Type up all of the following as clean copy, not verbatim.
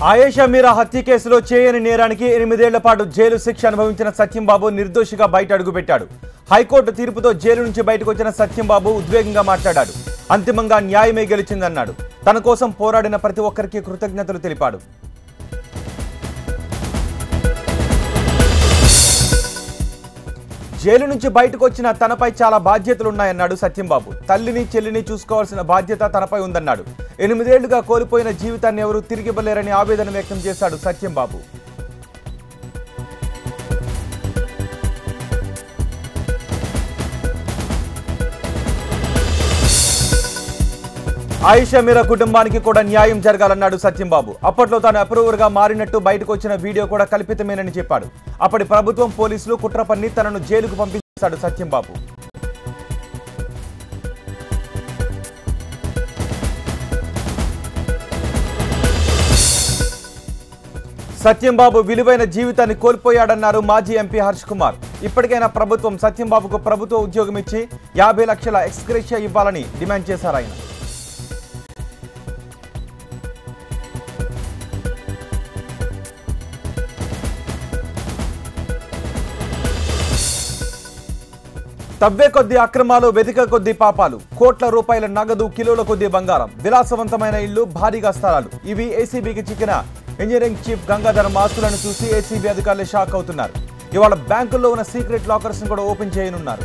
ఆయేషా మీరా హత్య కేసులో చేయని నేరానికి 8 ఏళ్ల పాటు జైలు శిక్ష అనుభవించిన సత్యంబాబు నిర్దోషిగా బయట అడుగుపెట్టాడు. హైకోర్టు తీర్పుతో జైలు నుంచి బయటకు వచ్చిన సత్యంబాబు ఉద్వేగంగా మాట్లాడాడు. అంతిమంగా న్యాయమే గెలిచిందన్నాడు. తన కోసం పోరాడిన ప్రతి ఒక్కరికి కృతజ్ఞతలు తెలిపాడు. జైలు నుంచి బయటకు వచ్చిన తనపై చాలా బాధ్యతలున్నాయన్నాడు సత్యంబాబు. తల్లిని చెల్లిని చూసుకోవాల్సిన బాధ్యత తనపై ఉందన్నాడు. 8 ఏళ్లుగా కోల్పోయిన జీవితాన్ని ఎవరూ తిరిగివ్వలేరని ఆవేదన వ్యక్తం చేశాడు సత్యంబాబు. ఆయేషా మీరా కుటుంబానికి కూడా న్యాయం జరగాలన్నాడు సత్యంబాబు. అప్పట్లో తాను అప్రూవర్గా మారినట్టు బయటకు వచ్చిన వీడియో కూడా కల్పితమేనని చెప్పాడు. అప్పటి ప్రభుత్వం పోలీసులు కుట్ర పన్ని తనను జైలుకు పంపించాడు సత్యంబాబు. సత్యంబాబు విలువైన జీవితాన్ని కోల్పోయాడన్నారు మాజీ ఎంపీ హర్ష్ కుమార్. ఇప్పటికైనా ప్రభుత్వం సత్యంబాబుకు ప్రభుత్వ ఉద్యోగం ఇచ్చి 50 లక్షల ఎక్స్గ్రేషియా ఇవ్వాలని డిమాండ్ చేశారు ఆయన. తవ్వే కొద్ది అక్రమాలు, వెతిక కొద్ది పాపాలు, కోట్ల రూపాయల నగదు, కిలోల కొద్ది బంగారం, విలాసవంతమైన ఇళ్లు, భారీగా స్థలాలు, ఇవి ఏసీబీకి చిక్కిన ఇంజనీరింగ్ చీఫ్ గంగాధర్ ఆస్తులను చూసి ఏసీబీ అధికారులు షాక్ అవుతున్నారు. ఇవాళ బ్యాంకుల్లో ఉన్న సీక్రెట్ లాకర్స్ ను కూడా ఓపెన్ చేయనున్నారు.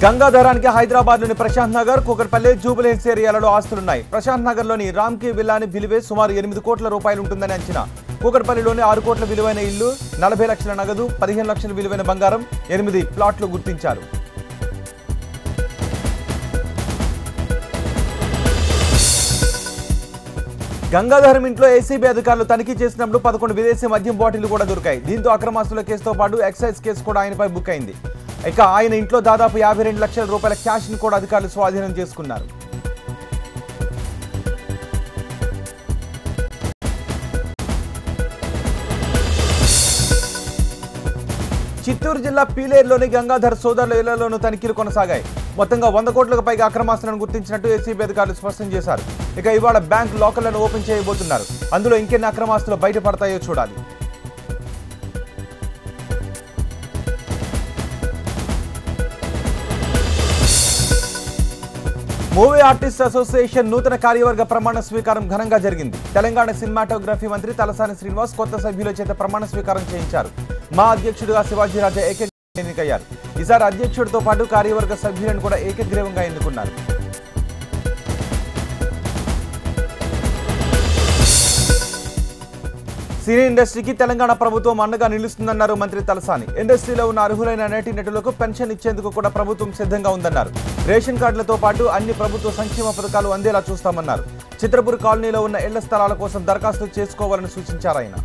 గంగాధరానికి హైదరాబాద్ లోని ప్రశాంత్ నగర్, కూకట్పల్లి, జూబిలీహిల్స్ ఏరియాలలో ఆస్తులున్నాయి. ప్రశాంత్ నగర్ లోని రామ్కి విల్లాని విలువే సుమారు 8 కోట్ల రూపాయలు ఉంటుందని అంచనా. కూకట్పల్లిలోని 6 కోట్ల విలువైన ఇల్లు, 40 లక్షల నగదు, 15 లక్షల విలువైన బంగారం, 8 ప్లాట్లు గుర్తించారు. గంగాధరం ఇంట్లో ఏసీబీ అధికారులు తనిఖీ చేసినప్పుడు 11 విదేశీ మద్యం బాటిళ్లు కూడా దొరికాయి. దీంతో అక్రమాస్తుల కేసుతో పాటు ఎక్సైజ్ కేసు కూడా ఆయనపై బుక్ అయింది. ఇక ఆయన ఇంట్లో దాదాపు 52 లక్షల రూపాయల క్యాష్ ను కూడా అధికారులు స్వాధీనం చేసుకున్నారు. చిత్తూరు జిల్లా పీలేరులోని గంగాధర్ సోదరుల ఇళ్లలోనూ తనిఖీలు కొనసాగాయి. మొత్తంగా 100 కోట్లకు పైగా అక్రమాస్తులను గుర్తించినట్టు ఏసీబీ అధికారులు స్పష్టం చేశారు. ఇక ఇవాళ బ్యాంక్ లాకర్లను ఓపెన్ చేయబోతున్నారు. అందులో ఇంకెన్ని అక్రమాస్తులు బయటపడతాయో చూడాలి. మూవీ ఆర్టిస్ట్ అసోసియేషన్ నూతన కార్యవర్గ ప్రమాణ స్వీకారం ఘనంగా జరిగింది. తెలంగాణ సినిమాటోగ్రఫీ మంత్రి తలసాని శ్రీనివాస్ కొత్త సభ్యుల చేత ప్రమాణ స్వీకారం చేయించారు. మా అధ్యక్షుడిగా శివాజీ రాజా ఏకగ్రీవంగా ఎన్నికయ్యారు. ఈసారి అధ్యక్షుడితో పాటు కార్యవర్గ సభ్యులను కూడా ఏకగ్రీవంగా ఎన్నుకున్నారు. సినీ ఇండస్ట్రీకి తెలంగాణ ప్రభుత్వం అండగా నిలుస్తుందన్నారు మంత్రి తలసాని. ఇండస్ట్రీలో ఉన్న అర్హులైన నటీనటులకు పెన్షన్ ఇచ్చేందుకు కూడా ప్రభుత్వం సిద్ధంగా ఉందన్నారు. రేషన్ కార్డులతో పాటు అన్ని ప్రభుత్వ సంక్షేమ పథకాలు అందేలా చూస్తామన్నారు. చిత్రపూర్ కాలనీలో ఉన్న ఇళ్ల స్థలాల కోసం దరఖాస్తు చేసుకోవాలని సూచించారు ఆయన.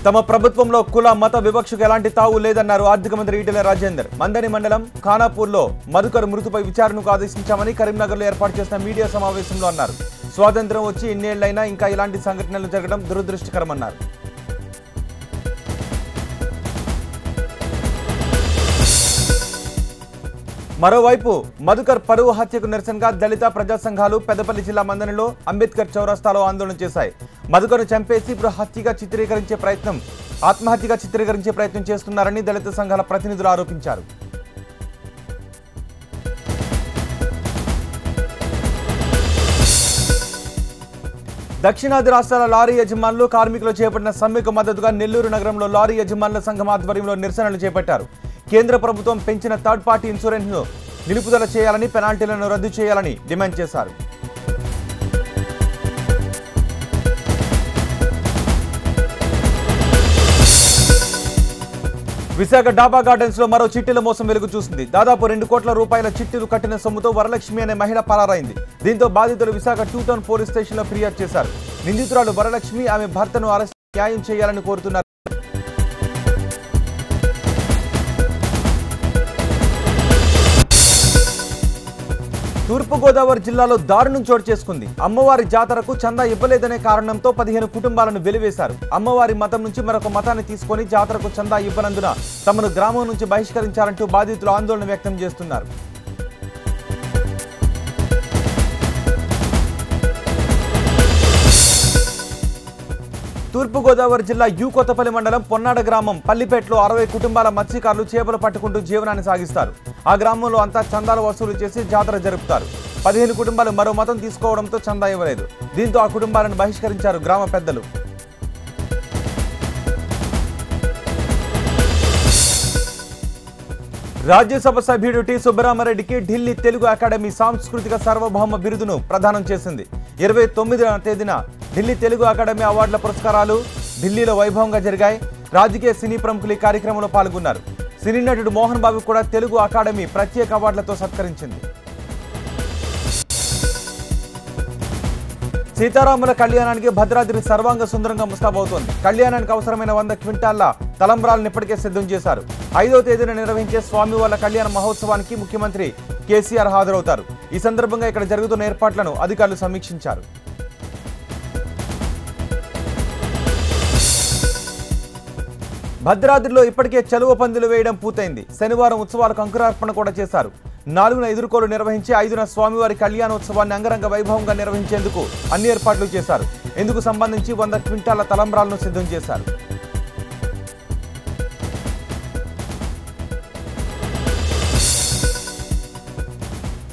తమ ప్రభుత్వంలో కుల మత వివక్షకు ఎలాంటి తావు లేదన్నారు ఆర్థిక మంత్రి ఈటెల రాజేందర్. మందని మండలం ఖానాపూర్లో మధుకర్ మృతిపై విచారణకు ఆదేశించామని కరీంనగర్లో ఏర్పాటు చేసిన మీడియా సమావేశంలో అన్నారు. స్వాతంత్ర్యం వచ్చి ఇన్నేళ్లైనా ఇంకా ఇలాంటి సంఘటనలు జరగడం దురదృష్టకరమన్నారు. మరోవైపు మధుకర్ పరువు హత్యకు నిరసనగా దళిత ప్రజా సంఘాలు పెద్దపల్లి జిల్లా మందనిలో అంబేద్కర్ చౌరస్తాలో ఆందోళన చేశాయి. మధుకర్ను చంపేసి ఇప్పుడు ఆత్మహత్యగా చిత్రీకరించే ప్రయత్నం చేస్తున్నారని దళిత సంఘాల ప్రతినిధులు ఆరోపించారు. దక్షిణాది రాష్ట్రాల లారీ యజమానులు కార్మికులు చేపట్టిన సమ్మెకు మద్దతుగా నెల్లూరు నగరంలో లారీ యజమానుల సంఘం ఆధ్వర్యంలో నిరసనలు చేపట్టారు. కేంద్ర ప్రభుత్వం పెంచిన థర్డ్ పార్టీ ఇన్సూరెన్స్ ను నిలుపుదల చేయాలని, పెనాల్టీలను రద్దు చేయాలని డిమాండ్ చేశారు. విశాఖ డాబా గార్డెన్స్ లో మరో చిట్టీల మోసం వెలుగు చూసింది. దాదాపు 2 కోట్ల రూపాయల చిట్టీలు కట్టిన సొమ్ముతో వరలక్ష్మి అనే మహిళ పరారైంది. దీంతో బాధితులు విశాఖ 2 టౌన్ పోలీస్ స్టేషన్ లో ఫిర్యాదు చేశారు. నిందితురాలు వరలక్ష్మి ఆమె భర్తను అరెస్ట్ న్యాయం చేయాలని కోరుతున్నారు. తూర్పుగోదావరి జిల్లాలో దారుణం చోటు చేసుకుంది. అమ్మవారి జాతరకు చందా ఇవ్వలేదనే కారణంతో 15 కుటుంబాలను వెలివేశారు. అమ్మవారి మతం నుంచి మరొక మతాన్ని తీసుకొని జాతరకు చందా ఇవ్వనందున తమను గ్రామం నుంచి బహిష్కరించారంటూ బాధితులు ఆందోళన వ్యక్తం చేస్తున్నారు. తూర్పుగోదావరి జిల్లా కొత్తపల్లి మండలం పొన్నాడ గ్రామం పల్లిపేటలో 60 కుటుంబాల మత్స్యకారులు చేపలు పట్టుకుంటూ జీవనాన్ని సాగిస్తారు. ఆ గ్రామంలో అంతా చందాలు వసూలు చేసి జాతర జరుపుతారు. 15 కుటుంబాలు మరో మతం తీసుకోవడంతో చందా ఇవ్వలేదు. దీంతో ఆ కుటుంబాలను బహిష్కరించారు గ్రామ పెద్దలు. రాజ్యసభ సభ్యుడు టి సుబ్బరామరెడ్డికి ఢిల్లీ తెలుగు అకాడమీ సాంస్కృతిక సార్వభౌమ బిరుదును ప్రదానం చేసింది. 29వ తేదీన ఢిల్లీ తెలుగు అకాడమీ అవార్డుల పురస్కారాలు ఢిల్లీలో వైభవంగా జరిగాయి. రాజకీయ సినీ ప్రముఖులు ఈ కార్యక్రమంలో పాల్గొన్నారు. సినీ నటుడు మోహన్ బాబు కూడా తెలుగు అకాడమీ ప్రత్యేక అవార్డులతో సత్కరించింది. సీతారాముల కళ్యాణానికి భద్రాద్రి సర్వాంగ సుందరంగా ముస్తాబవుతోంది. కళ్యాణానికి అవసరమైన 100 క్వింటాళ్ల తలంబ్రాలను ఇప్పటికే సిద్ధం చేశారు. 5వ తేదీన నిర్వహించే స్వామివార్ల కళ్యాణ మహోత్సవానికి ముఖ్యమంత్రి కేసీఆర్ హాజరవుతారు. ఈ సందర్భంగా ఇక్కడ జరుగుతున్న ఏర్పాట్లను అధికారులు సమీక్షించారు. భద్రాద్రిలో ఇప్పటికే చలువ పందులు వేయడం పూర్తయింది. శనివారం ఉత్సవాలకు అంకురార్పణ కూడా చేశారు. 4న ఎదుర్కోలు నిర్వహించి 5న స్వామివారి కళ్యాణోత్సవాన్ని అంగరంగ వైభవంగా నిర్వహించేందుకు అన్ని ఏర్పాట్లు చేశారు. ఇందుకు సంబంధించి 100 క్వింటాల తలంబ్రాలను సిద్ధం చేశారు.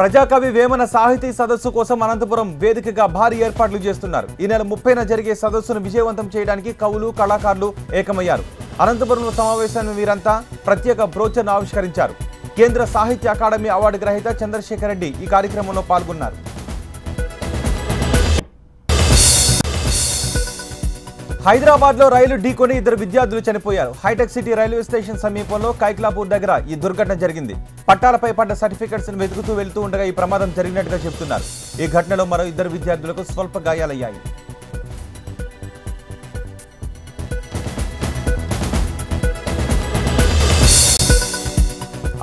ప్రజాకవి వేమన సాహితీ సదస్సు కోసం అనంతపురం వేదికగా భారీ ఏర్పాట్లు చేస్తున్నారు. ఈ నెల 30న జరిగే సదస్సును విజయవంతం చేయడానికి కవులు, కళాకారులు ఏకమయ్యారు. అనంతపురంలో సమావేశమైన వీరంతా ప్రత్యేక బ్రోచర్ను ఆవిష్కరించారు. కేంద్ర సాహిత్య అకాడమీ అవార్డు గ్రహీత చంద్రశేఖర్ రెడ్డి ఈ కార్యక్రమంలో పాల్గొన్నారు. హైదరాబాద్లో రైలు ఢీకొని 2 విద్యార్థులు చనిపోయారు. హైటెక్ సిటీ రైల్వే స్టేషన్ సమీపంలో కైక్లాపూర్ దగ్గర ఈ దుర్ఘటన జరిగింది. పట్టాలపై పడ్డ సర్టిఫికెట్స్ వెతుకుతూ వెళ్తూ ఉండగా ఈ ప్రమాదం జరిగినట్టుగా చెబుతున్నారు. ఈ ఘటనలో మరో 2 విద్యార్థులకు స్వల్ప గాయాలయ్యాయి.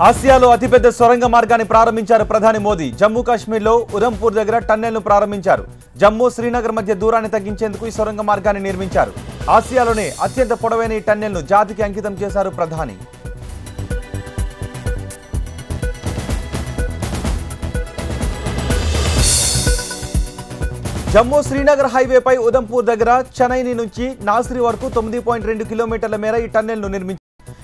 ఆసియాలో అతిపెద్ద సొరంగ మార్గాన్ని ప్రారంభించారు ప్రధాని మోదీ. జమ్మూ కాశ్మీర్లో ఉధంపూర్ దగ్గర టన్నెల్ను ప్రారంభించారు. జమ్మూ శ్రీనగర్ మధ్య దూరాన్ని తగ్గించేందుకు ఈ సొరంగ మార్గాన్ని నిర్మించారు. ఆసియాలోనే అత్యంత పొడవైన ఈ టన్నెల్ను జాతికి అంకితం చేశారు ప్రధాని. జమ్మూ శ్రీనగర్ హైవేపై ఉధంపూర్ దగ్గర చెన్నై నుంచి నాసిరి వరకు 9.2 కిలోమీటర్ల మేర ఈ టన్నెల్ను నిర్మించారు.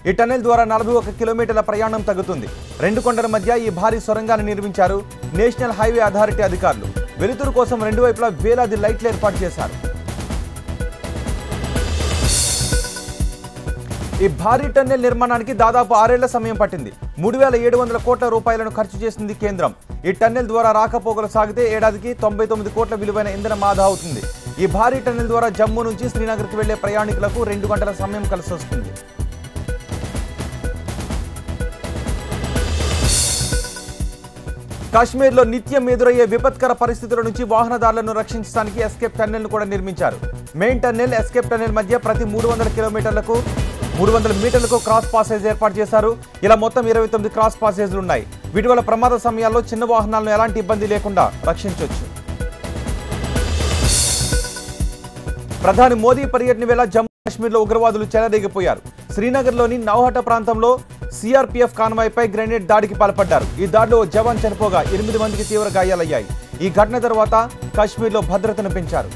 ఈ టన్నెల్ ద్వారా 41 కిలోమీటర్ల ప్రయాణం తగ్గుతుంది. 2 కొండల మధ్య ఈ భారీ సొరంగాన్ని నిర్మించారు నేషనల్ హైవే అథారిటీ అధికారులు. వెలుతురు కోసం 2 వైపులా వేలాది లైట్లు ఏర్పాటు చేశారు. ఈ భారీ టన్నెల్ నిర్మాణానికి దాదాపు 6 ఏళ్ల సమయం పట్టింది. 3,700 కోట్ల రూపాయలను ఖర్చు చేసింది కేంద్రం. ఈ టన్నెల్ ద్వారా రాకపోకలు సాగితే ఏడాదికి 99 కోట్ల విలువైన ఇంధనం ఆదా అవుతుంది. ఈ భారీ టన్నెల్ ద్వారా జమ్మూ నుంచి శ్రీనగర్కి వెళ్లే ప్రయాణికులకు 2 గంటల సమయం కలిసి వస్తుంది. కాశ్మీర్లో నిత్యం ఎదురయ్యే విపత్కర పరిస్థితుల నుంచి వాహనదారులను రక్షించడానికి ఎస్కేప్ టన్నెల్ను కూడా నిర్మించారు. మెయిన్ టన్నెల్, ఎస్కేప్ టన్నెల్ మధ్య ప్రతి 300 మీటర్లకు క్రాస్ పాసేజ్ ఏర్పాటు చేశారు. ఇలా మొత్తం 29 క్రాస్ పాసేజ్లు ఉన్నాయి. వీటి వల్ల ప్రమాద సమయాల్లో చిన్న వాహనాలను ఎలాంటి ఇబ్బంది లేకుండా రక్షించవచ్చు. ప్రధాని మోదీ పర్యటన వేళ జమ్మూ కాశ్మీర్లో ఉగ్రవాదులు చెలరేగిపోయారు. శ్రీనగర్లోని నౌహట ప్రాంతంలో సిఆర్పీఎఫ్ కాన్వాయ్పై గ్రెనేడ్ దాడికి పాల్పడ్డారు. ఈ దాడిలో జవాన్ చనిపోగా 8 మందికి తీవ్ర గాయాలయ్యాయి. ఈ ఘటన తర్వాత కాశ్మీర్లో భద్రతను పెంచారు.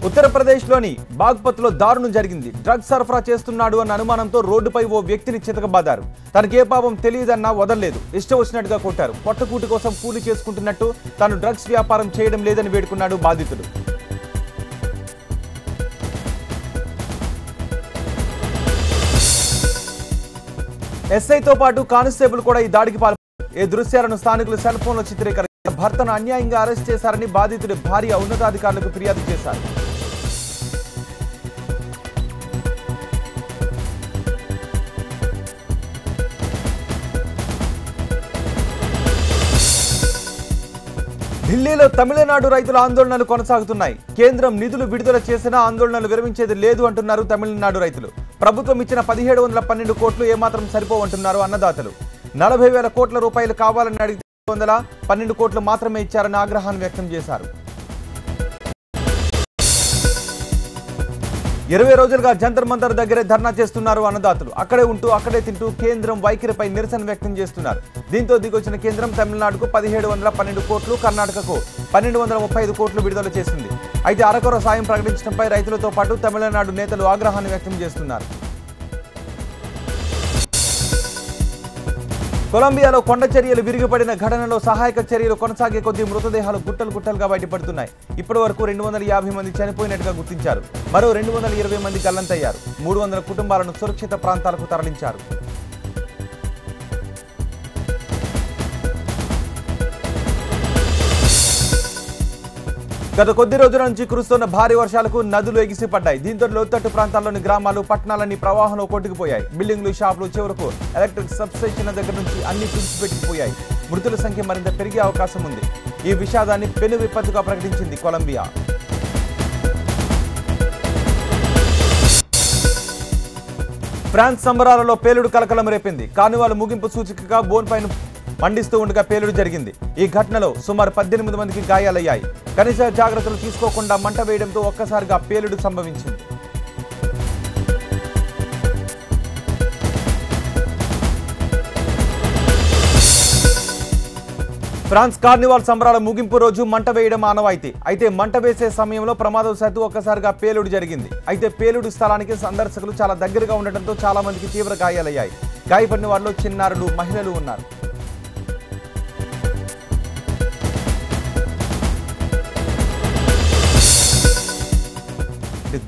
ఉత్తరప్రదేశ్లోని బాగ్పత్లో దారుణం జరిగింది. డ్రగ్స్ సరఫరా చేస్తున్నాడు అన్న అనుమానంతో రోడ్డుపై ఓ వ్యక్తిని చితకబాదారు. తనకే పాపం తెలియదన్నా వదలలేదు. ఇష్టం వచ్చినట్టుగా కొట్టారు. పొట్టకూటి కోసం కూలి చేసుకుంటున్నట్టు తాను డ్రగ్స్ వ్యాపారం చేయడం లేదని వేడుకున్నాడు బాధితుడు. ఎస్ఐతో పాటు కానిస్టేబుల్ కూడా ఈ దాడికి పాల్పడ్డారు. ఈ దృశ్యాలను స్థానికులు సెల్ ఫోన్లో చిత్రీకరించారు. భర్తను అన్యాయంగా అరెస్ట్ చేశారని బాధితుడి భార్య ఉన్నతాధికారులకు ఫిర్యాదు చేశారు. ఢిల్లీలో తమిళనాడు రైతుల ఆందోళనలు కొనసాగుతున్నాయి. కేంద్రం నిధులు విడుదల చేసినా ఆందోళనలు విరమించేది లేదు అంటున్నారు తమిళనాడు రైతులు. ప్రభుత్వం ఇచ్చిన 1712 కోట్లు ఏమాత్రం సరిపోవంటున్నారు అన్నదాతలు. 40,000 కోట్ల రూపాయలు కావాలని అడిగితే 12 కోట్లు మాత్రమే ఇచ్చారని ఆగ్రహాన్ని వ్యక్తం చేశారు. 20 రోజులుగా జంతర్ మంతర్ దగ్గరే ధర్నా చేస్తున్నారు అన్నదాతలు. అక్కడే ఉంటూ అక్కడే తింటూ కేంద్రం వైఖరిపై నిరసన వ్యక్తం చేస్తున్నారు. దీంతో దిగొచ్చిన కేంద్రం తమిళనాడుకు 1712 కోట్లు, కర్ణాటకకు 1235 కోట్లు విడుదల చేసింది. అయితే అరకొర సాయం ప్రకటించడంపై రైతులతో పాటు తమిళనాడు నేతలు ఆగ్రహాన్ని వ్యక్తం చేస్తున్నారు. కొలంబియాలో కొండ చర్యలు విరిగిపడిన ఘటనలో సహాయక చర్యలు కొనసాగే కొద్దీ మృతదేహాలు గుట్టలు గుట్టలుగా బయటపడుతున్నాయి. ఇప్పటి వరకు 250 మంది చనిపోయినట్టుగా గుర్తించారు. మరో 220 మంది గల్లంతయ్యారు. 300 కుటుంబాలను సురక్షిత ప్రాంతాలకు తరలించారు. గత కొద్ది రోజుల నుంచి కురుస్తున్న భారీ వర్షాలకు నదులు ఎగిసిపడ్డాయి. దీంతో లోతట్టు ప్రాంతాల్లోని గ్రామాలు, పట్టణాలన్నీ ప్రవాహంలో కొట్టుకుపోయాయి. బిల్డింగ్లు, షాపులు, చివరకు ఎలక్ట్రిక్ సబ్స్టేషన్ల దగ్గర నుంచి అన్ని తుడిచిపెట్టుకుపోయాయి. మృతుల సంఖ్య మరింత పెరిగే అవకాశం ఉంది. ఈ విషాదాన్ని పెను విపత్తుగా ప్రకటించింది కొలంబియా. ఫ్రాన్స్ సంబరాలలో పేలుడు కలకలం రేపింది. కార్నివాల్ ముగింపు సూచికగా బోన్ పైన మండిస్తూ ఉండగా పేలుడు జరిగింది. ఈ ఘటనలో సుమారు 18 మందికి గాయాలయ్యాయి. కనీస జాగ్రత్తలు తీసుకోకుండా మంట వేయడంతో ఒక్కసారిగా పేలుడు సంభవించింది. ఫ్రాన్స్ కార్నివాల్ సంబరాల ముగింపు రోజు మంట వేయడం ఆనవాయితీ. అయితే మంట వేసే సమయంలో ప్రమాదవశాత్తు ఒక్కసారిగా పేలుడు జరిగింది. అయితే పేలుడు స్థలానికి సందర్శకులు చాలా దగ్గరగా ఉండటంతో చాలా మందికి తీవ్ర గాయాలయ్యాయి. గాయపడిన వారిలో చిన్నారులు, మహిళలు ఉన్నారు.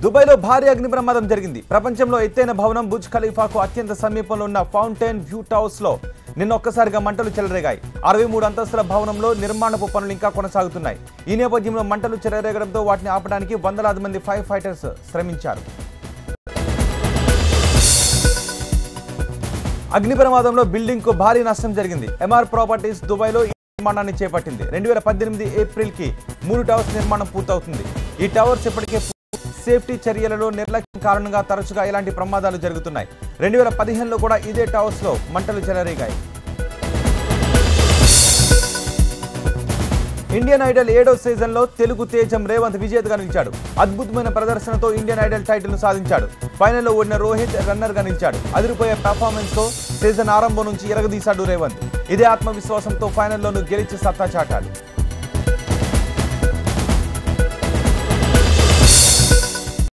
దుబాయ్లో భారీ అగ్ని ప్రమాదం జరిగింది. ప్రపంచంలో ఎత్తైన భవనం బుర్జ్ ఖలీఫాకు అత్యంత సమీపంలో ఉన్న ఫౌంటైన్ వ్యూ టవర్స్ లో నిన్న ఒక్కసారిగా మంటలు చెలరేగాయి. 63 అంతస్తుల భవనంలో నిర్మాణపు పనులు ఇంకా కొనసాగుతున్నాయి. ఈ నేపథ్యంలో మంటలు చెలరేగడంతో వాటిని ఆపడానికి వందలాది మంది ఫైర్ ఫైటర్స్ శ్రమించారు. అగ్ని ప్రమాదంలో బిల్డింగ్ కు భారీ నష్టం జరిగింది. ఎంఆర్ ప్రాపర్టీస్ దుబాయ్లో ఈ నిర్మాణాన్ని చేపట్టింది. 2018 ఏప్రిల్ కి 3 టవర్స్ నిర్మాణం పూర్తవుతుంది. ఈ టవర్స్ ఇప్పటికే సేఫ్టీ చర్యలలో నిర్లక్ష్యం కారణంగా తరచుగా ఇలాంటి ప్రమాదాలు జరుగుతున్నాయి. 2015లో కూడా ఇదే టవర్స్ లో మంటలు చెలరేగాయి. ఇండియన్ ఐడల్ 7వ సీజన్ లో తెలుగు తేజం రేవంత్ విజేతగా నిలిచాడు. అద్భుతమైన ప్రదర్శనతో ఇండియన్ ఐడల్ టైటిల్ ను సాధించాడు. ఫైనల్లో ఓడిన రోహిత్ రన్నర్ గా నిలిచాడు. అదిరిపోయే పెర్ఫార్మెన్స్ తో సీజన్ ఆరంభం నుంచి ఎరగదీశాడు రేవంత్. ఇదే ఆత్మవిశ్వాసంతో ఫైనల్లోనూ గెలిచి సత్తా చాటాడు.